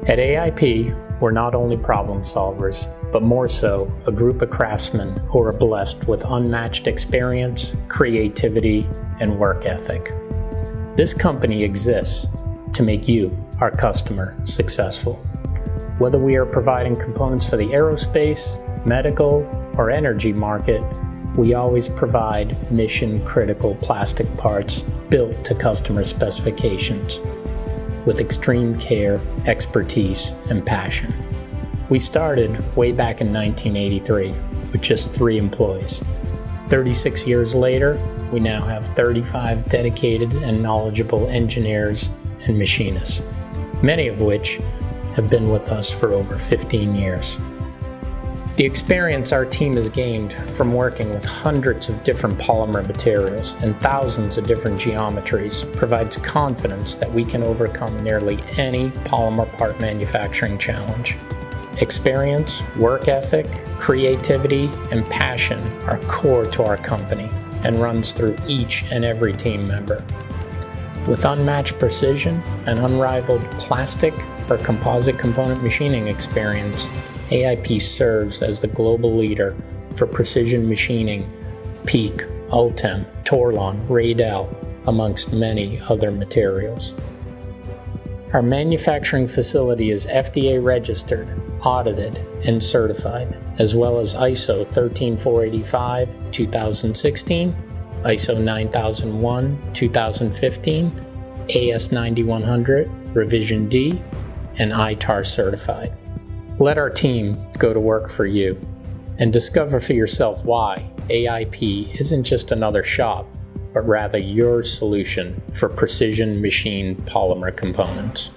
At AIP, we're not only problem solvers, but more so a group of craftsmen who are blessed with unmatched experience, creativity, and work ethic. This company exists to make you, our customer, successful. Whether we are providing components for the aerospace, medical, or energy market, we always provide mission-critical plastic parts built to customer specifications with extreme care, expertise, and passion. We started way back in 1983 with just 3 employees. 36 years later, we now have 35 dedicated and knowledgeable engineers and machinists, many of which have been with us for over 15 years. The experience our team has gained from working with hundreds of different polymer materials and thousands of different geometries provides confidence that we can overcome nearly any polymer part manufacturing challenge. Experience, work ethic, creativity, and passion are core to our company and runs through each and every team member. With unmatched precision and unrivaled plastic or composite component machining experience, AIP serves as the global leader for precision machining, PEEK, Ultem, Torlon, Radel, amongst many other materials. Our manufacturing facility is FDA registered, audited, and certified, as well as ISO 13485 2016, ISO 9001 2015, AS 9100 Revision D, and ITAR certified. Let our team go to work for you and discover for yourself why AIP isn't just another shop, but rather your solution for precision machined polymer components.